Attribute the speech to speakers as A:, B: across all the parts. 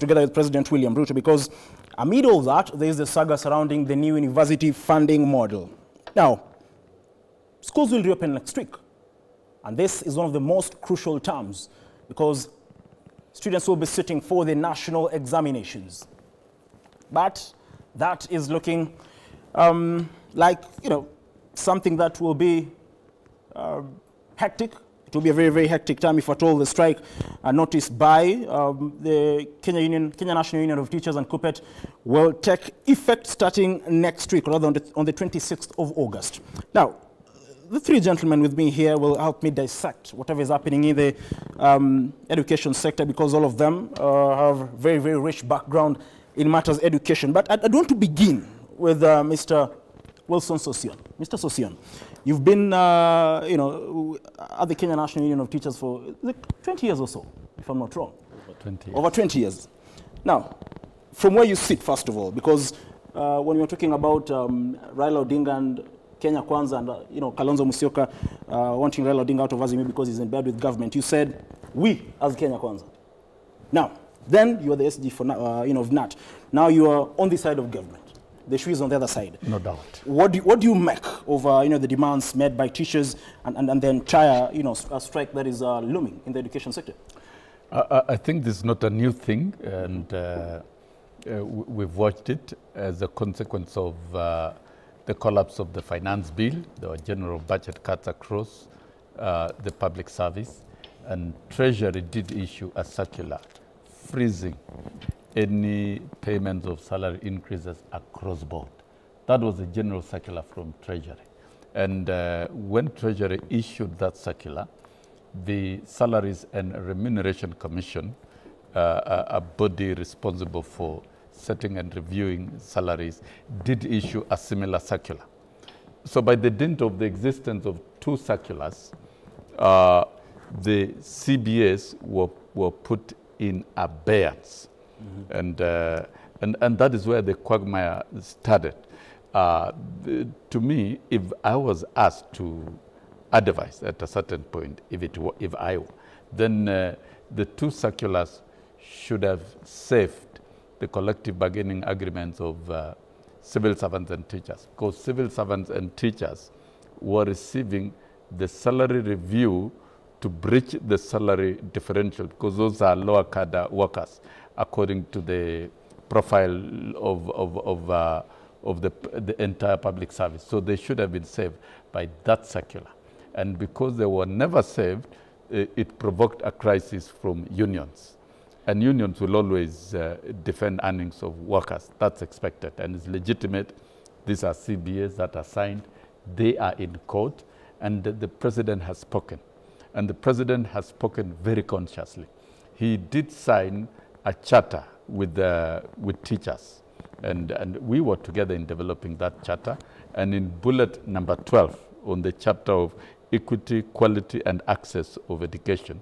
A: together with President William Ruto, because amid all that, there is the saga surrounding the new university funding model. Now, schools will reopen next week, and this is one of the most crucial terms because students will be sitting for the national examinations. But that is looking like, something that will be hectic. It will be a very, very hectic time if at all the strike noticed by the Kenya National Union of Teachers and KUPPET will take effect starting next week, rather on the 26th of August. Now, the three gentlemen with me here will help me dissect whatever is happening in the education sector, because all of them have very, very rich background in matters education. But I'd want to begin with Mr. Wilson Sosion. Mr. Sosion, you've been, at the Kenya National Union of Teachers for 20 years or so, if I'm not wrong.
B: Over 20 years.
A: Over 20 years. Now, from where you sit, first of all, because when you're talking about Raila Odinga and Kenya Kwanza and, Kalonzo Musyoka wanting Raila Odinga out of Azimio because he's in bed with government, you said, we as Kenya Kwanza. Now, then you are the SG for, of NAT. Now you are on the side of government. The shoe is on the other side.
B: No doubt.
A: What do you make of the demands made by teachers and the entire strike that is looming in the education sector?
B: I think this is not a new thing, and we've watched it as a consequence of the collapse of the finance bill. There were general budget cuts across the public service, and Treasury did issue a circular freezing any payments of salary increases across board. That was a general circular from Treasury. And when Treasury issued that circular, the Salaries and Remuneration Commission, a body responsible for setting and reviewing salaries, did issue a similar circular. So by the dint of the existence of two circulars, the CBAs were put in abeyance. Mm-hmm. And that is where the quagmire started. To me, if I was asked to advise at a certain point, if I were, then the two circulars should have saved the collective bargaining agreements of civil servants and teachers, because civil servants and teachers were receiving the salary review to bridge the salary differential, because those are lower cadre workers according to the profile of the entire public service. So they should have been saved by that circular. And because they were never saved, it provoked a crisis from unions. And unions will always defend earnings of workers. That's expected and it's legitimate. These are CBAs that are signed. They are in court, and the president has spoken. And the president has spoken very consciously. He did sign a charter with teachers. And we were together in developing that charter. And in bullet number 12 on the chapter of equity, quality, and access of education,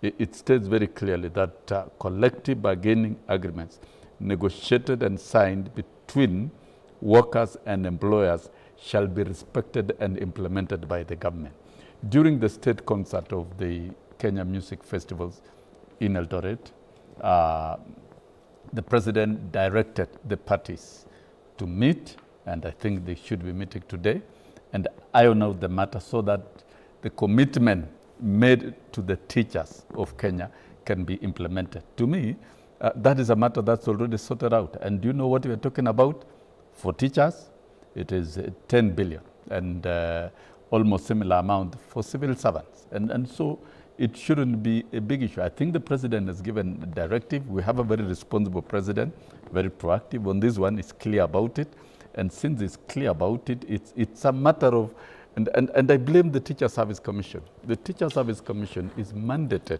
B: it states very clearly that collective bargaining agreements negotiated and signed between workers and employers shall be respected and implemented by the government. During the state concert of the Kenya Music Festivals in Eldoret, the president directed the parties to meet, and I think they should be meeting today, and iron out the matter so that the commitment made to the teachers of Kenya can be implemented. To me, that is a matter that's already sorted out. And do you know what we're talking about? For teachers, it is 10 billion and almost similar amount for civil servants. And so it shouldn't be a big issue. I think the president has given a directive. We have a very responsible president, very proactive on this one. He's clear about it. And since it's clear about it, it's a matter of, and I blame the Teacher Service Commission. The Teacher Service Commission is mandated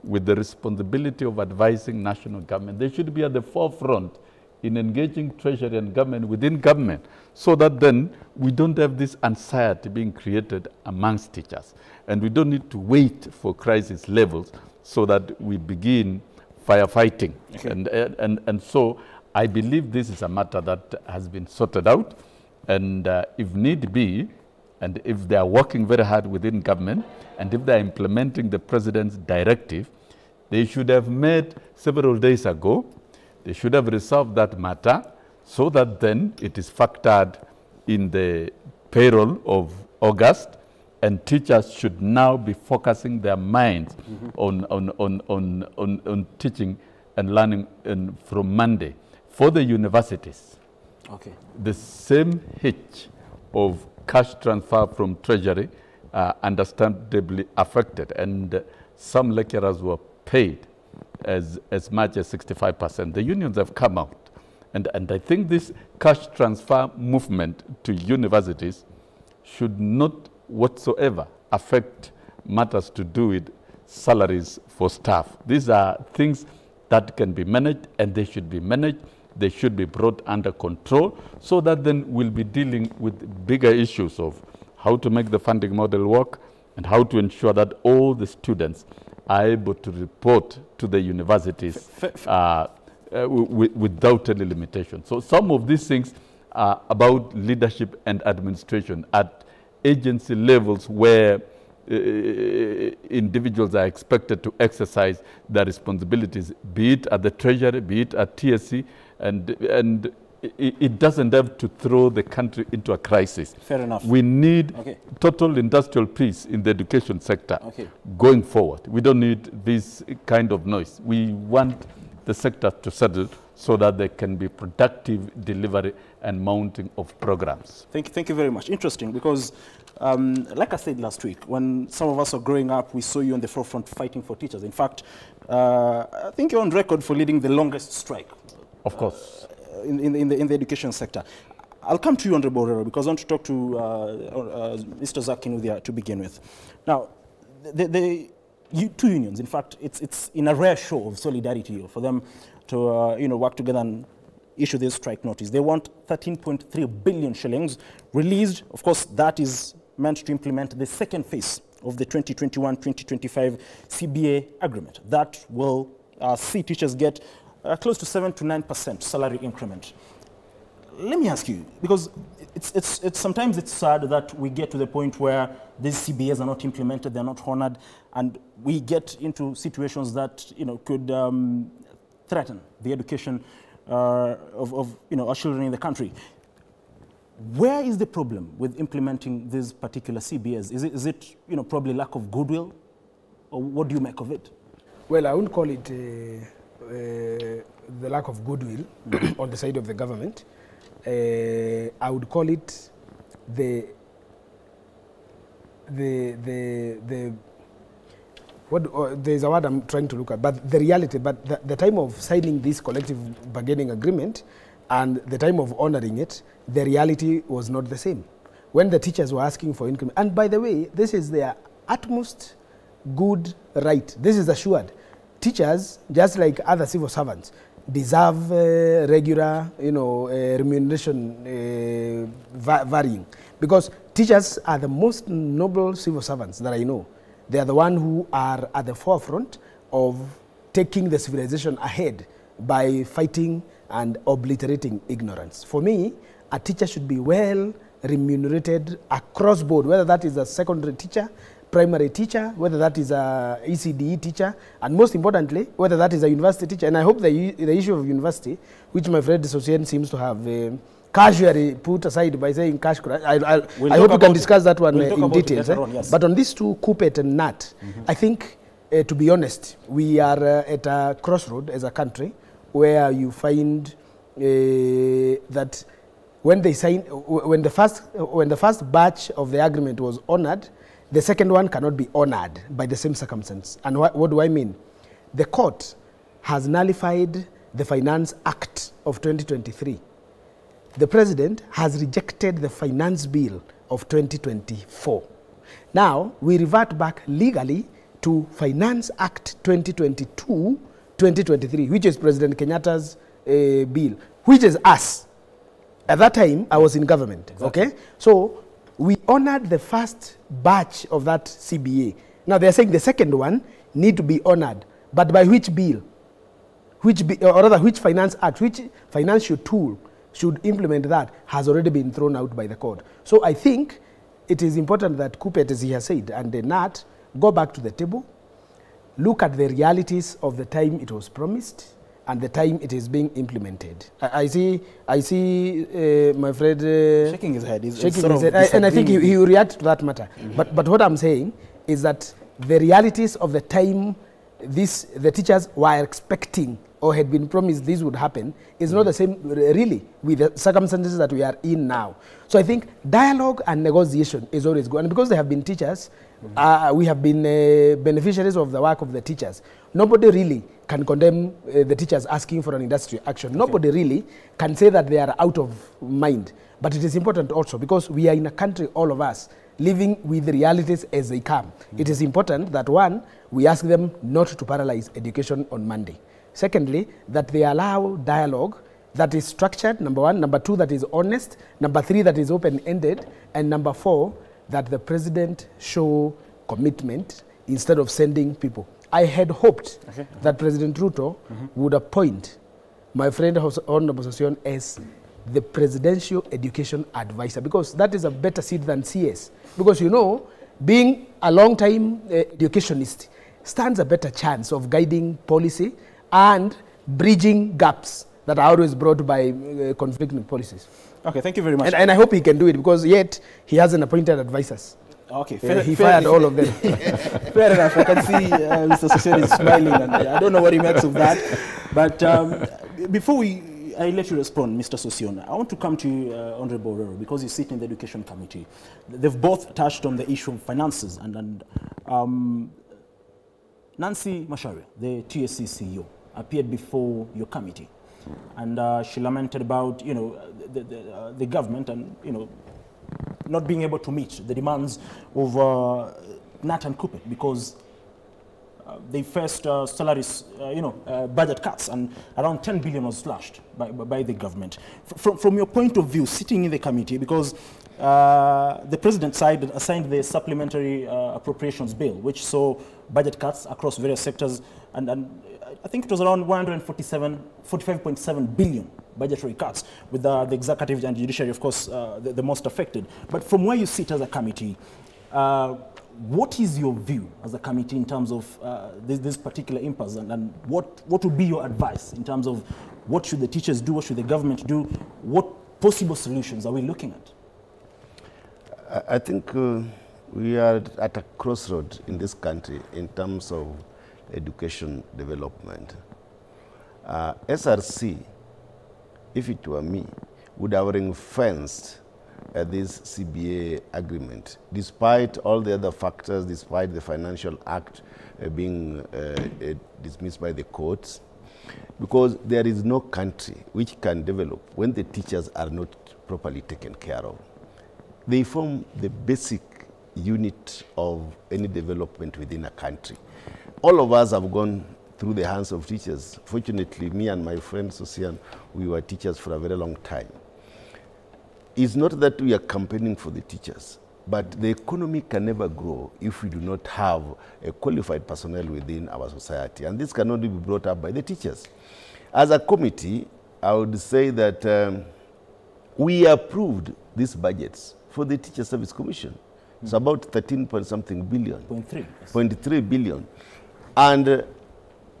B: with the responsibility of advising national government. They should be at the forefront in engaging Treasury and government within government, so that then we don't have this anxiety being created amongst teachers. And we don't need to wait for crisis levels so that we begin firefighting. Okay. And so I believe this is a matter that has been sorted out, and if need be, and if they are working very hard within government, and if they are implementing the president's directive, They should have met several days ago. They should have resolved that matter so that then it is factored in the payroll of August, and teachers should now be focusing their minds on teaching and learning from Monday. For the universities, the same hitch of cash transfer from Treasury understandably affected, and some lecturers were paid as much as 65%. The unions have come out, and I think this cash transfer movement to universities should not whatsoever affect matters to do with salaries for staff. These are things that can be managed, and they should be managed. They should be brought under control, so that then we'll be dealing with bigger issues of how to make the funding model work and how to ensure that all the students are able to report to the universities without any limitation. So some of these things are about leadership and administration at agency levels where individuals are expected to exercise their responsibilities, be it at the Treasury, be it at TSC, and it doesn't have to throw the country into a crisis.
A: Fair enough.
B: We need total industrial peace in the education sector going forward. We don't need this kind of noise. We want the sector to settle so that there can be productive delivery and mounting of programs.
A: Thank you very much. Interesting, because like I said last week, when some of us were growing up, we saw you on the forefront fighting for teachers. In fact, I think you're on record for leading the longest strike.
B: Of course.
A: In the education sector. I'll come to you, Honorable Orero, because I want to talk to Mr. Zakinuthia to begin with. Now, two unions, in fact, it's in a rare show of solidarity for them to work together and issue this strike notice. They want 13.3 billion shillings released. Of course, that is meant to implement the second phase of the 2021-2025 CBA agreement. That will see teachers get close to 7 to 9% salary increment. Let me ask you, because sometimes it's sad that we get to the point where these CBAs are not implemented, they're not honored, and we get into situations that could threaten the education of our children in the country. Where is the problem with implementing these particular CBAs? Is it probably lack of goodwill, or what do you make of it?
C: Well, I wouldn't call it the lack of goodwill on the side of the government. I would call it there's a word I'm trying to look at, but the reality, but the time of signing this collective bargaining agreement and the time of honoring it, the reality was not the same. When the teachers were asking for increment, and by the way, this is their utmost good right. This is assured. Teachers, just like other civil servants, deserve regular, remuneration varying, because teachers are the most noble civil servants that I know. They are the ones who are at the forefront of taking the civilization ahead by fighting and obliterating ignorance. For me, a teacher should be well remunerated across board, whether that is a secondary teacher, primary teacher, whether that is a ECDE teacher, and most importantly, whether that is a university teacher. And I hope the issue of university, which my friend Dissocian seems to have casually put aside by saying cash crunch, I hope we can discuss that one in details. Yes. But on these two, Kupet and Nat, I think, to be honest, we are at a crossroad as a country where you find that when they sign, when the first batch of the agreement was honored, the second one cannot be honored by the same circumstance. And what do I mean? The court has nullified the Finance Act of 2023. The president has rejected the finance bill of 2024. Now, we revert back legally to Finance Act 2022-2023, which is President Kenyatta's bill, which is us. At that time, I was in government, okay? So, we honored the first batch of that CBA. Now, they're saying the second one need to be honored, but by which bill? Or rather, which finance act, which financial tool should implement that has already been thrown out by the court. So I think it is important that Kupet, as he has said, and the NAT go back to the table, look at the realities of the time it was promised and the time it is being implemented. I see my friend
A: shaking his head.
C: Shaking his head. And I think he will react to that matter. But what I'm saying is that the realities of the time the teachers were expecting or had been promised this would happen is not the same really with the circumstances that we are in now. So I think dialogue and negotiation is always good. And because they have been teachers, we have been beneficiaries of the work of the teachers. Nobody really can condemn the teachers asking for an industrial action. Okay. Nobody really can say that they are out of mind. But it is important also because we are in a country, all of us, living with the realities as they come. It is important that, one, we ask them not to paralyze education on Monday. Secondly, that they allow dialogue that is structured, number one. Number two, that is honest. Number three, that is open-ended. And number four, that the president show commitment instead of sending people. I had hoped that President Ruto would appoint my friend Honorable Sossion as the presidential education advisor, because that is a better seat than CS. Because, you know, being a long-time educationist stands a better chance of guiding policy and bridging gaps that are always brought by conflicting policies.
A: Okay, thank you very much.
C: And I hope he can do it, because yet he hasn't appointed advisors.
A: Okay,
C: he fired all of them.
A: Fair enough. I can see Mr. Sossion is smiling, and I don't know what he makes of that. But before I let you respond, Mr. Sossion, I want to come to you, Honorable Orero, because you sit in the Education Committee. They've both touched on the issue of finances, and Nancy Macharia, the TSC CEO, appeared before your committee, and she lamented about, you know, the government and, you know, not being able to meet the demands of Nat and Cupid because they faced salaries, budget cuts, and around 10 billion was slashed by the government. From your point of view, sitting in the committee, because the president assigned the supplementary appropriations bill, which saw budget cuts across various sectors, and I think it was around 45.7 billion budgetary cuts, with the executive and judiciary, of course, the most affected. But from where you sit as a committee, what is your view as a committee in terms of this particular impasse, and what would be your advice in terms of what should the teachers do, what should the government do, what possible solutions are we looking at?
D: I think we are at a crossroad in this country in terms of education development. SRC, if it were me, would have ring-fenced this CBA agreement, despite all the other factors, despite the Financial Act being dismissed by the courts, because there is no country which can develop when the teachers are not properly taken care of. They form the basic unit of any development within a country. All of us have gone through the hands of teachers. Fortunately, me and my friend Sossion, we were teachers for a very long time. It's not that we are campaigning for the teachers, but the economy can never grow if we do not have a qualified personnel within our society. And this can only be brought up by the teachers. As a committee, I would say that we approved these budgets for the Teacher Service Commission. It's about 13-point-something billion. 0.3 billion. And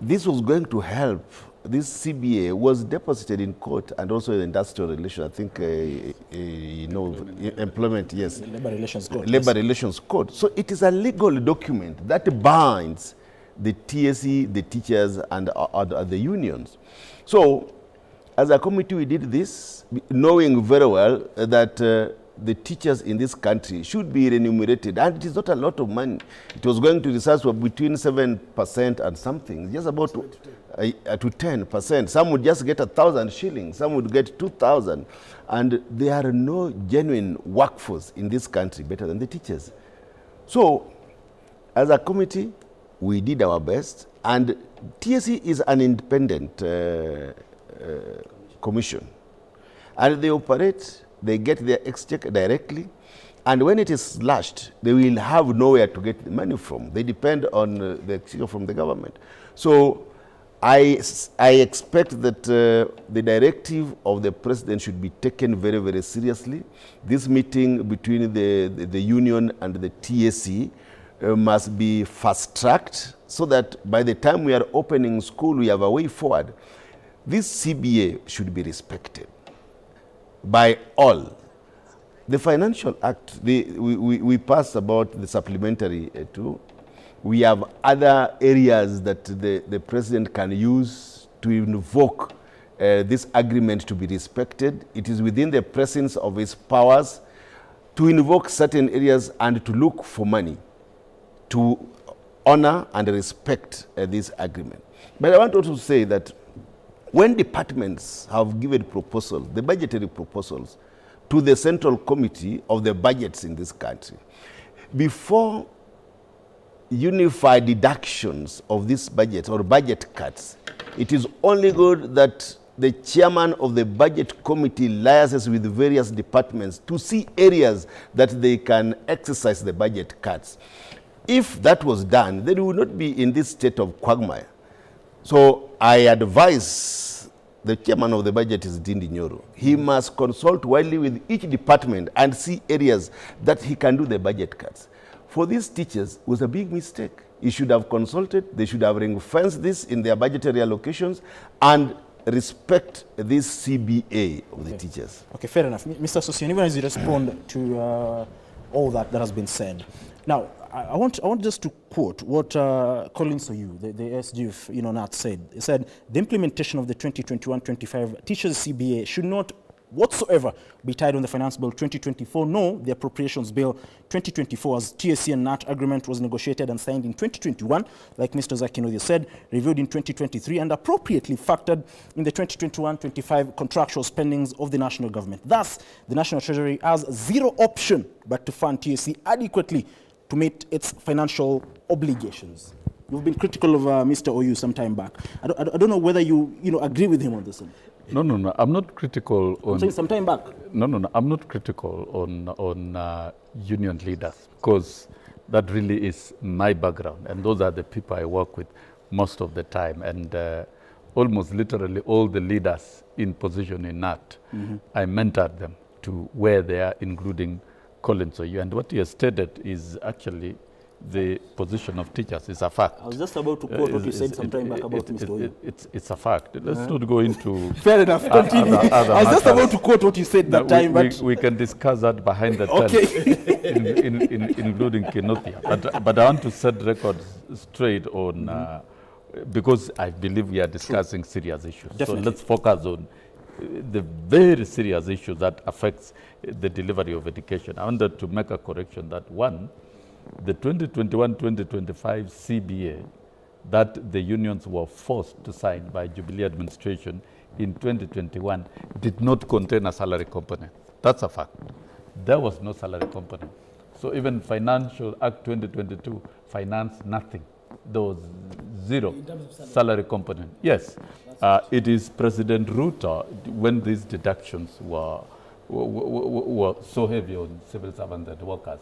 D: this was going to help. This CBA was deposited in court and also in industrial relations. I think, employment, yes.
A: Labor Relations Code.
D: Labor Relations Code. So it is a legal document that binds the TSE, the teachers, and the unions. So as a committee, we did this, knowing very well that the teachers in this country should be remunerated, and it is not a lot of money. It was going to research between 7% and something, just about to 10%. Some would just get 1,000 shillings, some would get 2,000, and there are no genuine workforce in this country better than the teachers. So, as a committee, we did our best, and TSE is an independent commission, and they operate. They get their exchequer directly, and when it is slashed, they will have nowhere to get the money from. They depend on the exchequer from the government. So I expect that the directive of the president should be taken very, very seriously. This meeting between the union and the TSE must be fast-tracked so that by the time we are opening school, we have a way forward. This CBA should be respected by all. The Financial Act, we passed about the supplementary too. We have other areas that the president can use to invoke this agreement to be respected. It is within the presence of his powers to invoke certain areas and to look for money to honor and respect this agreement. But I want also to say that when departments have given proposals, the budgetary proposals, to the Central Committee of the budgets in this country, before unified deductions of this budget or budget cuts, it is only good that the chairman of the budget committee liaises with various departments to see areas that they can exercise the budget cuts. If that was done, then we would not be in this state of quagmire. So I advise the chairman of the budget is Dindi Nyoro. He must consult widely with each department and see areas that he can do the budget cuts. For these teachers, it was a big mistake. He should have consulted, they should have ring-fenced this in their budgetary allocations and respect this CBA of the teachers.
A: Okay, fair enough. Mr. Sosyan, even as you respond to all that has been said. Now, I want just to quote what Colin Soyu, the SGF, NAT said. He said, the implementation of the 2021-25 teachers CBA should not whatsoever be tied on the Finance Bill 2024, nor the Appropriations Bill 2024, as TSC and NAT agreement was negotiated and signed in 2021, like Mr. Zakinodia said, reviewed in 2023, and appropriately factored in the 2021-25 contractual spendings of the national government. Thus, the National Treasury has zero option but to fund TSC adequately to meet its financial obligations. You've been critical of Mr. Oyu some time back. I don't know whether you agree with him on this one.
B: No. I'm not critical on.
A: I'm saying some time back.
B: No. I'm not critical on union leaders, because that really is my background, and those are the people I work with most of the time, and almost literally all the leaders in position in NAT, I mentored them to where they are, including Colin Soyu. And what he has stated is actually the position of teachers is a fact.
A: I was just about to quote what you said some time back about Mr. Oyu.
B: It's a fact. Let's not go into...
A: Fair enough, continue. I was just about to quote what you said that time, but...
B: We can discuss that behind the tent, including Kinothia. But I want to set records straight on... because I believe we are discussing serious issues.
A: Definitely.
B: So let's focus on the very serious issue that affects the delivery of education. I wanted to make a correction that one, the 2021-2025 CBA that the unions were forced to sign by Jubilee administration in 2021 did not contain a salary component. That's a fact. There was no salary component. So even Financial Act 2022 financed nothing. There was zero salary component. Yes, it is President Ruto, when these deductions were so heavy on civil servants and workers,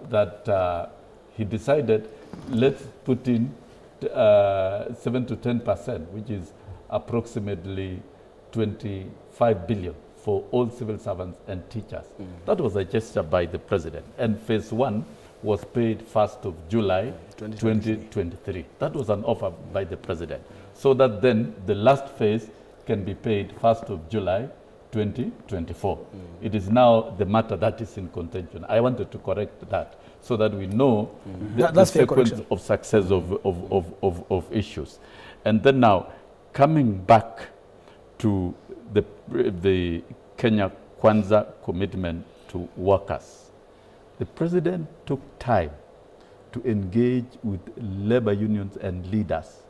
B: that he decided, let's put in 7 to 10%, which is approximately 25 billion for all civil servants and teachers. That was a gesture by the president. And phase one was paid 1st of July 2023. That was an offer by the president. So that then the last phase can be paid 1st of July 2024. It is now the matter that is in contention. I wanted to correct that so that we know the sequence of success of issues. And then now, coming back to the Kenya Kwanza commitment to workers, the president took time to engage with labor unions and leaders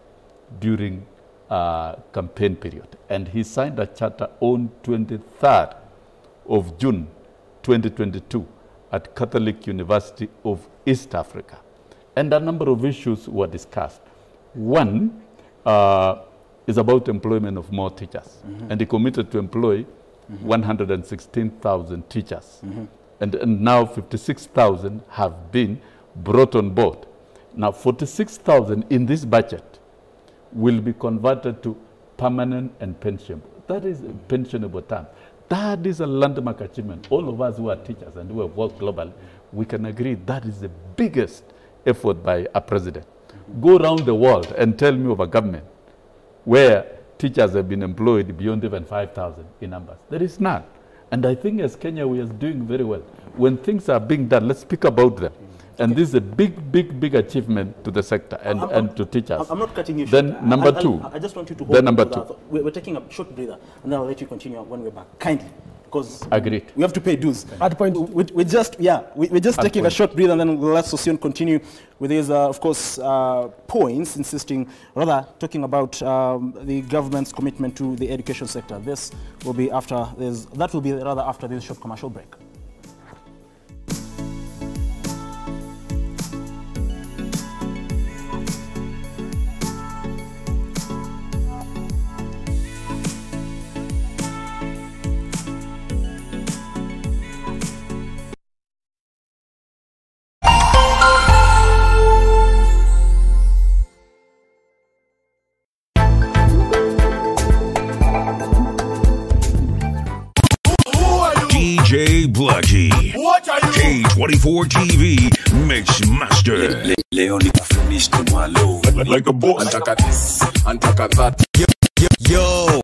B: during campaign period. And he signed a charter on 23rd of June 2022 at Catholic University of East Africa. And a number of issues were discussed. One is about employment of more teachers. And he committed to employ 116,000 teachers. And now 56,000 have been brought on board. Now 46,000 in this budget will be converted to permanent and pensionable. That is pensionable term. That is a landmark achievement. All of us who are teachers and who have worked globally, we can agree that is the biggest effort by a president. Go around the world and tell me of a government where teachers have been employed beyond even 5,000 in numbers. There is none. And I think as Kenya, we are doing very well. When things are being done, let's speak about them. And this is a big, big, big achievement to the sector and to teachers.
A: I'm not cutting you short.
B: Then number two.
A: I just want you to hold
B: then number
A: on to
B: two.
A: that. We're taking a short breather, and then I'll let you continue when we're back. Kindly. Because
B: Agreed.
A: we have to pay dues.
C: At point,
A: We're just taking a short breather, and then we'll let Sosion continue with his, of course, points, insisting, rather talking about the government's commitment to the education sector. This will be after this. That will be rather after this short commercial break.
E: DJ Blackie, K24 TV, Mixmaster.
F: Leo ni kufinish to malo.
E: Like a boss.
F: Antaka this, antaka that.
E: Yo,